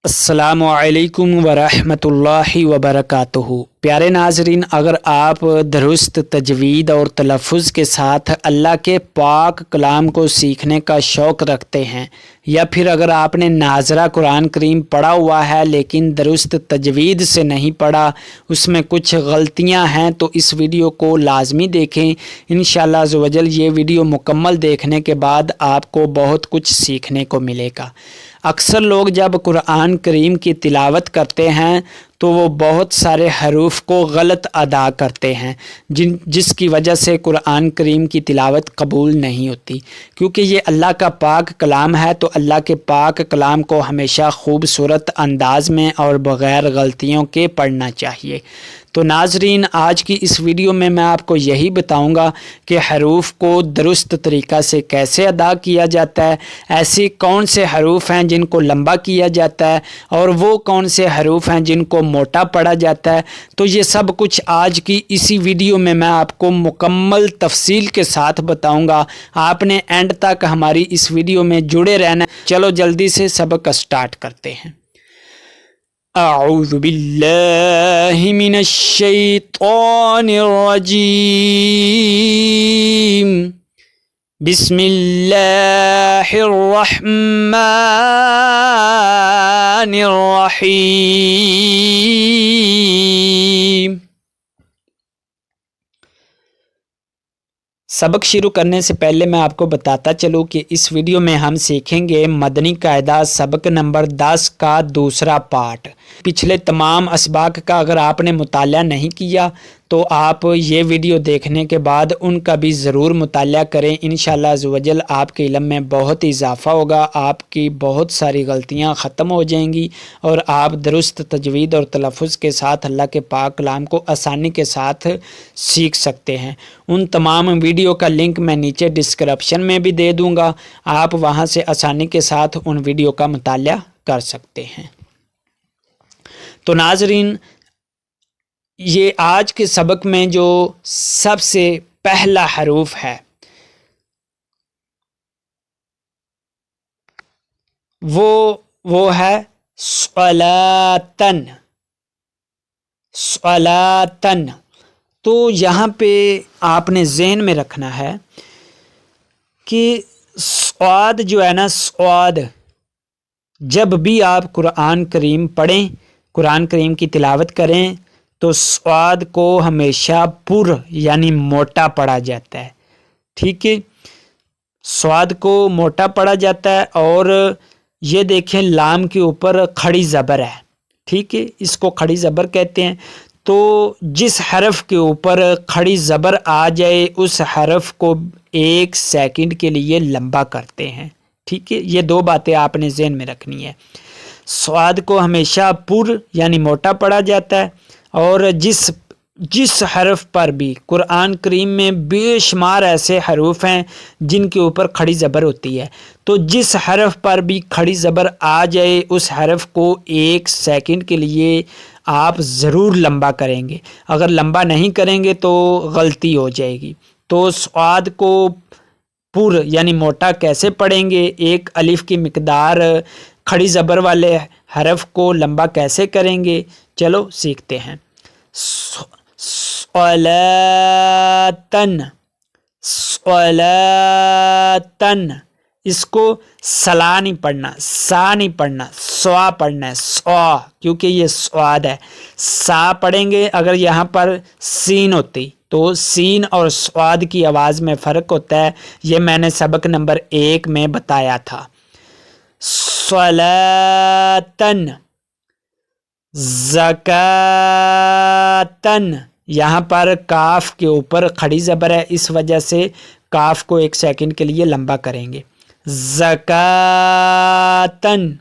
السلام علیکم ورحمۃ اللہ وبرکاتہ۔ پیارے ناظرین، اگر آپ درست تجوید اور تلفظ کے ساتھ اللہ کے پاک کلام کو سیکھنے کا شوق رکھتے ہیں، یا پھر اگر آپ نے ناظرہ قرآن کریم پڑھا ہوا ہے لیکن درست تجوید سے نہیں پڑھا، اس میں کچھ غلطیاں ہیں، تو اس ویڈیو کو لازمی دیکھیں۔ انشاءاللہ عز و جل یہ ویڈیو مکمل دیکھنے کے بعد آپ کو بہت کچھ سیکھنے کو ملے گا۔ اکثر لوگ جب قرآن کریم کی تلاوت کرتے ہیں تو وہ بہت سارے حروف کو غلط ادا کرتے ہیں، جس کی وجہ سے قرآن کریم کی تلاوت قبول نہیں ہوتی، کیونکہ یہ اللہ کا پاک کلام ہے، تو اللہ کے پاک کلام کو ہمیشہ خوبصورت انداز میں اور بغیر غلطیوں کے پڑھنا چاہیے۔ تو ناظرین، آج کی اس ویڈیو میں آپ کو یہی بتاؤں گا کہ حروف کو درست طریقہ سے کیسے ادا کیا جاتا ہے، ایسی کون سے حروف ہیں جن کو لمبا کیا جاتا ہے، اور وہ کون سے حروف ہیں جن کو موٹا پڑھا جاتا ہے۔ تو یہ سب کچھ آج کی اسی ویڈیو میں آپ کو مکمل تفصیل کے ساتھ بتاؤں گا۔ آپ نے اینڈ تک ہماری اس ویڈیو میں جڑے رہنا ہے۔ چلو جلدی سے سبق سٹارٹ کرتے ہیں۔ اعوذ باللہ من الشیطان الرجیم، بسم اللہ الرحمن الرحیم۔ سبق شروع کرنے سے پہلے میں آپ کو بتاتا چلوں کہ اس ویڈیو میں ہم سیکھیں گے مدنی قاعدہ سبق نمبر 10 کا دوسرا پارٹ۔ پچھلے تمام اسباق کا اگر آپ نے مطالعہ نہیں کیا تو آپ یہ ویڈیو دیکھنے کے بعد ان کا بھی ضرور مطالعہ کریں۔ انشاءاللہ عز و جل آپ کے علم میں بہت اضافہ ہوگا، آپ کی بہت ساری غلطیاں ختم ہو جائیں گی، اور آپ درست تجوید اور تلفظ کے ساتھ اللہ کے پاک کلام کو آسانی کے ساتھ سیکھ سکتے ہیں۔ ان تمام ویڈیو کا لنک میں نیچے ڈسکرپشن میں بھی دے دوں گا، آپ وہاں سے آسانی کے ساتھ ان ویڈیو کا مطالعہ کر سکتے ہیں۔ تو ناظرین، یہ آج کے سبق میں جو سب سے پہلا حروف ہے وہ ہے صلاتن۔ صلاتن، تو یہاں پہ آپ نے ذہن میں رکھنا ہے کہ صاد جو ہے نا، صاد جب بھی آپ قرآن کریم پڑھیں، قرآن کریم کی تلاوت کریں، تو صاد کو ہمیشہ پر یعنی موٹا پڑھا جاتا ہے۔ ٹھیک ہے، صاد کو موٹا پڑھا جاتا ہے، اور یہ دیکھیں لام کے اوپر کھڑی زبر ہے۔ ٹھیک ہے، اس کو کھڑی زبر کہتے ہیں۔ تو جس حرف کے اوپر کھڑی زبر آ جائے اس حرف کو 1 سیکنڈ کے لیے لمبا کرتے ہیں۔ ٹھیک ہے، یہ دو باتیں آپ نے ذہن میں رکھنی ہے۔ صاد کو ہمیشہ پر یعنی موٹا پڑھا جاتا ہے، اور جس حرف پر بھی قرآن کریم میں بے شمار ایسے حروف ہیں جن کے اوپر کھڑی زبر ہوتی ہے، تو جس حرف پر بھی کھڑی زبر آ جائے اس حرف کو 1 سیکنڈ کے لیے آپ ضرور لمبا کریں گے۔ اگر لمبا نہیں کریں گے تو غلطی ہو جائے گی۔ تو صاد کو پر یعنی موٹا کیسے پڑھیں گے، 1 الف کی مقدار کھڑی زبر والے حرف کو لمبا کیسے کریں گے، چلو سیکھتے ہیں۔ صلاتن، صلاتن، اس کو سلا نہیں پڑھنا، سا نہیں پڑھنا، سوا پڑھنا ہے، سوا، کیونکہ یہ صاد ہے۔ سا پڑھیں گے اگر یہاں پر سین ہوتی تو سین اور صاد کی آواز میں فرق ہوتا ہے، یہ میں نے سبق نمبر 1 میں بتایا تھا۔ صلاتن، زکاتن، یہاں پر کاف کے اوپر کھڑی زبر ہے، اس وجہ سے کاف کو 1 سیکنڈ کے لیے لمبا کریں گے۔ زکاتن،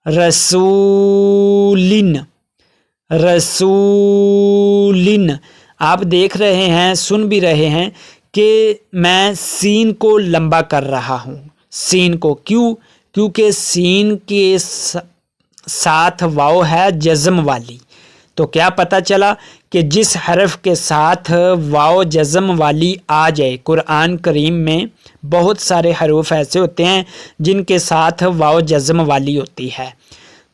رسولن، رسولن، آپ دیکھ رہے ہیں، سن بھی رہے ہیں کہ میں سین کو لمبا کر رہا ہوں۔ سین کو کیونکہ سین کے ساتھ واو ہے جزم والی، تو کیا پتہ چلا کہ جس حرف کے ساتھ واو جزم والی آ جائے، قرآن کریم میں بہت سارے حروف ایسے ہوتے ہیں جن کے ساتھ واو جزم والی ہوتی ہے،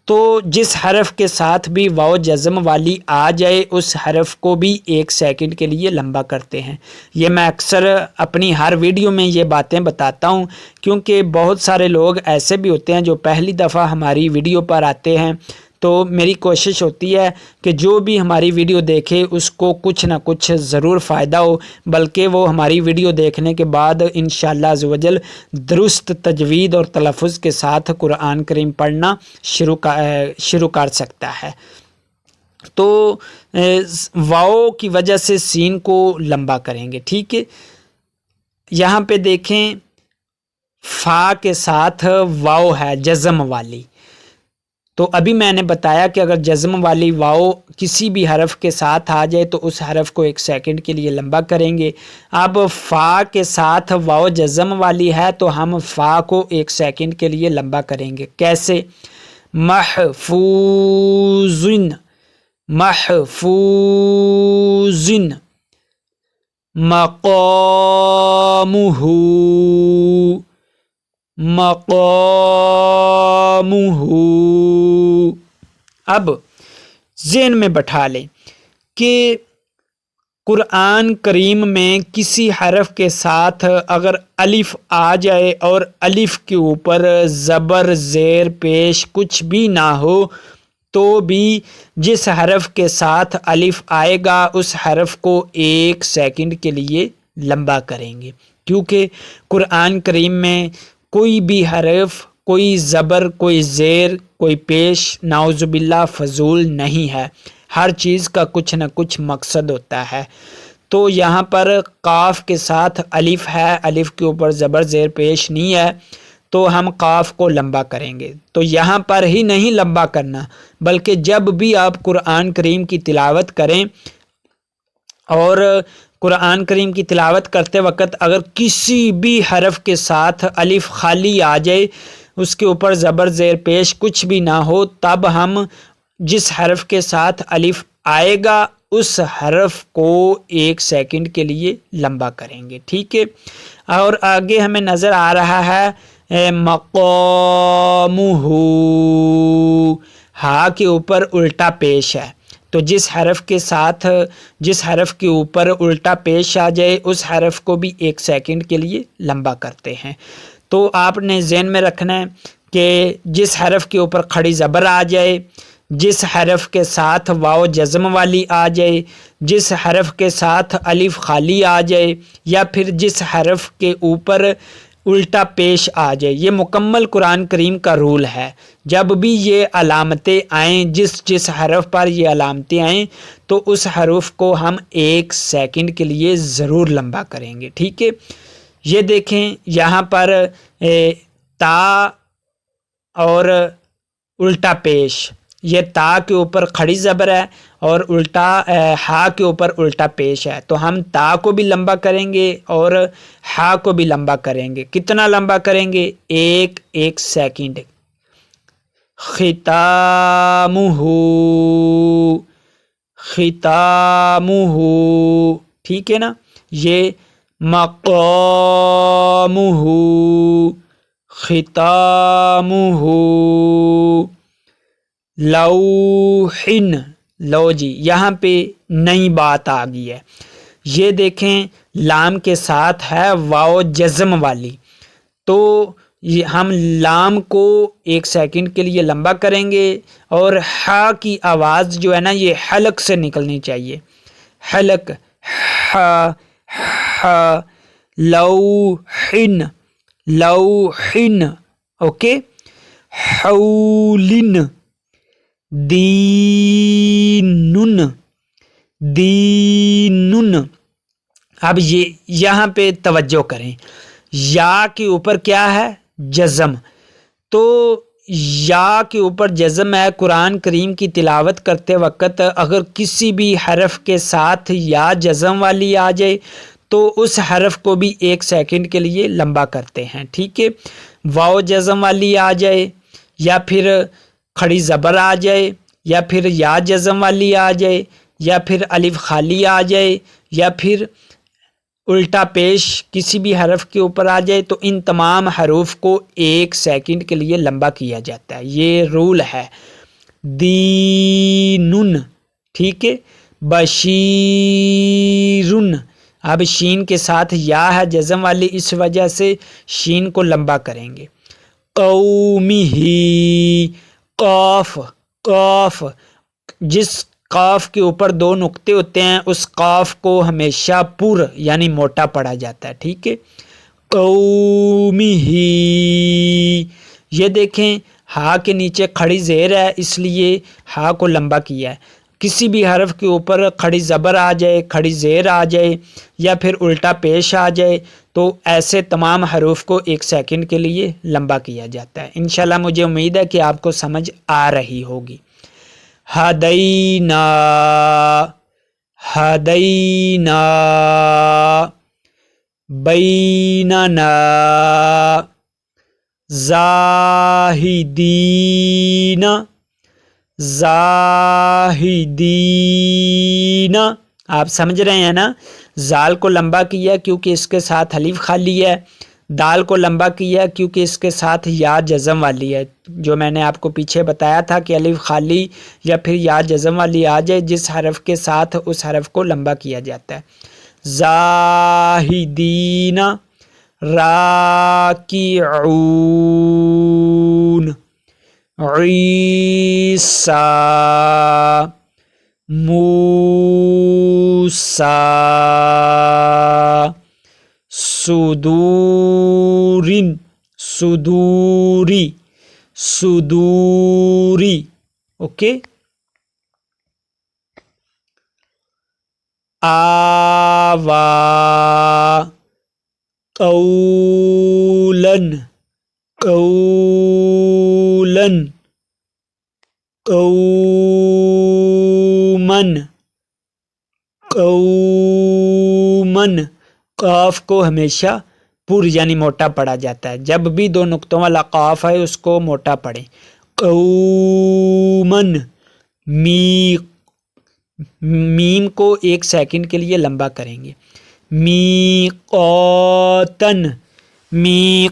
تو جس حرف کے ساتھ بھی واو جزم والی آ جائے اس حرف کو بھی 1 سیکنڈ کے لیے لمبا کرتے ہیں۔ یہ میں اکثر اپنی ہر ویڈیو میں یہ باتیں بتاتا ہوں، کیونکہ بہت سارے لوگ ایسے بھی ہوتے ہیں جو پہلی دفعہ ہماری ویڈیو پر آتے ہیں، تو میری کوشش ہوتی ہے کہ جو بھی ہماری ویڈیو دیکھے اس کو کچھ نہ کچھ ضرور فائدہ ہو، بلکہ وہ ہماری ویڈیو دیکھنے کے بعد انشاءاللہ عز و جل درست تجوید اور تلفظ کے ساتھ قرآن کریم پڑھنا شروع کر سکتا ہے۔ تو واو کی وجہ سے سین کو لمبا کریں گے، ٹھیک ہے۔ یہاں پہ دیکھیں فا کے ساتھ واو ہے جزم والی، تو ابھی میں نے بتایا کہ اگر جزم والی واو کسی بھی حرف کے ساتھ آ جائے تو اس حرف کو 1 سیکنڈ کے لیے لمبا کریں گے۔ اب فا کے ساتھ واو جزم والی ہے تو ہم فا کو 1 سیکنڈ کے لیے لمبا کریں گے۔ کیسے؟ محفوظن، محفوظن، مقامہ، مقامہ۔ اب ذہن میں بٹھا لیں کہ قرآن کریم میں کسی حرف کے ساتھ اگر الف آ جائے اور الف کے اوپر زبر زیر پیش کچھ بھی نہ ہو تو بھی جس حرف کے ساتھ الف آئے گا اس حرف کو 1 سیکنڈ کے لیے لمبا کریں گے، کیونکہ قرآن کریم میں کوئی بھی حرف، کوئی زبر، کوئی زیر، کوئی پیش نعوذ باللہ فضول نہیں ہے، ہر چیز کا کچھ نہ کچھ مقصد ہوتا ہے۔ تو یہاں پر قاف کے ساتھ الف ہے، الف کے اوپر زبر زیر پیش نہیں ہے، تو ہم قاف کو لمبا کریں گے۔ تو یہاں پر ہی نہیں لمبا کرنا، بلکہ جب بھی آپ قرآن کریم کی تلاوت کریں اور قرآن کریم کی تلاوت کرتے وقت اگر کسی بھی حرف کے ساتھ الف خالی آ جائے، اس کے اوپر زبر زیر پیش کچھ بھی نہ ہو، تب ہم جس حرف کے ساتھ الف آئے گا اس حرف کو 1 سیکنڈ کے لیے لمبا کریں گے، ٹھیک ہے۔ اور آگے ہمیں نظر آ رہا ہے مقامہ، ہا کے اوپر الٹا پیش ہے، تو جس حرف کے اوپر الٹا پیش آ جائے اس حرف کو بھی 1 سیکنڈ کے لیے لمبا کرتے ہیں۔ تو آپ نے ذہن میں رکھنا ہے کہ جس حرف کے اوپر کھڑی زبر آ جائے، جس حرف کے ساتھ واو جزم والی آ جائے، جس حرف کے ساتھ الف خالی آ جائے، یا پھر جس حرف کے اوپر الٹا پیش آ جائے، یہ مکمل قرآن کریم کا رول ہے۔ جب بھی یہ علامتیں آئیں، جس حرف پر یہ علامتیں آئیں تو اس حرف کو ہم 1 سیکنڈ کے لیے ضرور لمبا کریں گے، ٹھیک ہے۔ یہ دیکھیں یہاں پر تا اور الٹا پیش، یہ تا کے اوپر کھڑی زبر ہے اور الٹا ہا کے اوپر الٹا پیش ہے، تو ہم تا کو بھی لمبا کریں گے اور ہا کو بھی لمبا کریں گے۔ کتنا لمبا کریں گے؟ 1 سیکنڈ۔ ختامہ، ختامہ، ٹھیک ہے نا۔ یہ مقامہ، ختامہ، لوحن، لو جی یہاں پہ نئی بات آ گئی ہے۔ یہ دیکھیں لام کے ساتھ ہے واو جزم والی، تو ہم لام کو 1 سیکنڈ کے لیے لمبا کریں گے، اور ہا کی آواز جو ہے نا یہ حلق سے نکلنی چاہیے، حلق، ہا، ہا، لوحن، لوحن، اوکے۔ حولن، دینن، دینن۔ اب یہاں پہ توجہ کریں، یا کے اوپر کیا ہے؟ جزم، تو یا کے اوپر جزم ہے۔ قرآن کریم کی تلاوت کرتے وقت اگر کسی بھی حرف کے ساتھ یا جزم والی آ جائے تو اس حرف کو بھی 1 سیکنڈ کے لیے لمبا کرتے ہیں، ٹھیک ہے۔ واو جزم والی آ جائے، یا پھر کھڑی زبر آ جائے، یا پھر یا جزم والی آ جائے، یا پھر الف خالی آ جائے، یا پھر الٹا پیش کسی بھی حرف کے اوپر آ جائے تو ان تمام حروف کو 1 سیکنڈ کے لیے لمبا کیا جاتا ہے. یہ رول ہے. دینن، ٹھیک ہے. بشیرن، اب شین کے ساتھ یا ہے جزم والی، اس وجہ سے شین کو لمبا کریں گے. قومی، قاف، قاف، جس قاف کے اوپر 2 نقطے ہوتے ہیں اس قاف کو ہمیشہ پر یعنی موٹا پڑھا جاتا ہے. ٹھیک ہے. قومی، یہ دیکھیں ہا کے نیچے کھڑی زیر ہے اس لیے ہا کو لمبا کیا ہے. کسی بھی حرف کے اوپر کھڑی زبر آ جائے، کھڑی زیر آ جائے یا پھر الٹا پیش آ جائے تو ایسے تمام حروف کو 1 سیکنڈ کے لیے لمبا کیا جاتا ہے. انشاءاللہ مجھے امید ہے کہ آپ کو سمجھ آ رہی ہوگی. ہدینا، ہدینا، بیننا، زاہدین، زاہدین. آپ سمجھ رہے ہیں نا. زال کو لمبا کیا کیونکہ اس کے ساتھ الف خالی ہے. دال کو لمبا کیا کیونکہ اس کے ساتھ یا جزم والی ہے. جو میں نے آپ کو پیچھے بتایا تھا کہ الف خالی یا پھر یا جزم والی آ جائے جس حرف کے ساتھ اس حرف کو لمبا کیا جاتا ہے. زاہدین، راکعون، عیسیٰ، موسیٰ، صدورن، صدوری، صدوری. اوکے. آوا، قولن، قولن، قومن، قومن. قاف کو ہمیشہ پر یعنی موٹا پڑھا جاتا ہے. جب بھی 2 نقطوں والا قاف ہے اس کو موٹا پڑھیں. قومن، میم کو 1 سیکنڈ کے لیے لمبا کریں گے. میقاتن، میقاتن،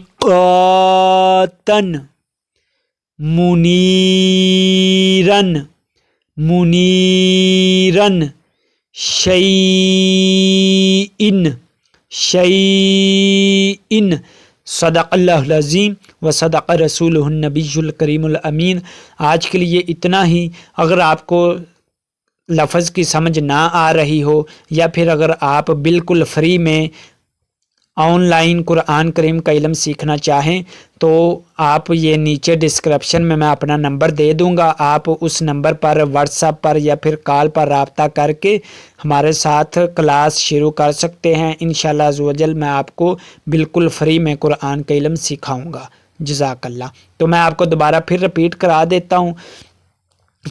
منیرن، منیرن، شیئن، شیئن. صدق اللہ العظیم و صدق رسولہ النبی الکریم الامین. آج کے لیے اتنا ہی. اگر آپ کو لفظ کی سمجھ نہ آ رہی ہو یا پھر اگر آپ بالکل فری میں آن لائن قرآن کریم کا علم سیکھنا چاہیں تو آپ یہ نیچے ڈسکرپشن میں اپنا نمبر دے دوں گا. آپ اس نمبر پر واٹس ایپ پر یا پھر کال پر رابطہ کر کے ہمارے ساتھ کلاس شروع کر سکتے ہیں. انشاءاللہ عز و جل میں آپ کو بالکل فری میں قرآن کا علم سکھاؤں گا. جزاک اللہ. تو میں آپ کو دوبارہ پھر رپیٹ کرا دیتا ہوں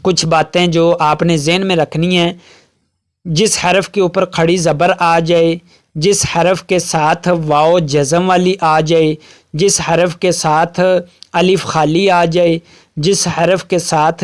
کچھ باتیں جو آپ نے ذہن میں رکھنی ہیں. جس حرف کے اوپر کھڑی زبر آ جائے، جس حرف کے ساتھ واو جزم والی آ جائے، جس حرف کے ساتھ الف خالی آ جائے، جس حرف کے ساتھ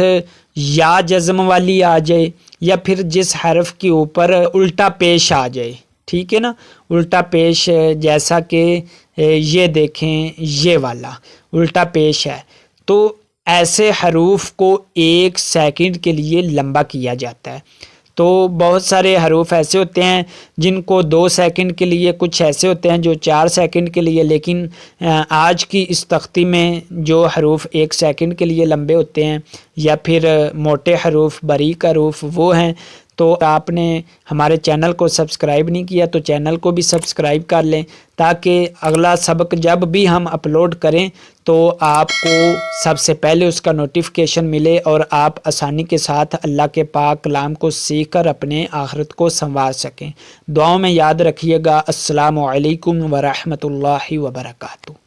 یا جزم والی آ جائے یا پھر جس حرف کے اوپر الٹا پیش آ جائے. ٹھیک ہے نا. الٹا پیش جیسا کہ یہ دیکھیں یہ والا الٹا پیش ہے تو ایسے حروف کو 1 سیکنڈ کے لیے لمبا کیا جاتا ہے. تو بہت سارے حروف ایسے ہوتے ہیں جن کو 2 سیکنڈ کے لیے، کچھ ایسے ہوتے ہیں جو 4 سیکنڈ کے لیے، لیکن آج کی اس تختی میں جو حروف 1 سیکنڈ کے لیے لمبے ہوتے ہیں یا پھر موٹے حروف، باریک حروف وہ ہیں. تو آپ نے ہمارے چینل کو سبسکرائب نہیں کیا تو چینل کو بھی سبسکرائب کر لیں تاکہ اگلا سبق جب بھی ہم اپلوڈ کریں تو آپ کو سب سے پہلے اس کا نوٹیفیکیشن ملے اور آپ آسانی کے ساتھ اللہ کے پاک کلام کو سیکھ کر اپنے آخرت کو سنوار سکیں. دعاؤں میں یاد رکھیے گا. السلام علیکم ورحمۃ اللہ وبرکاتہ.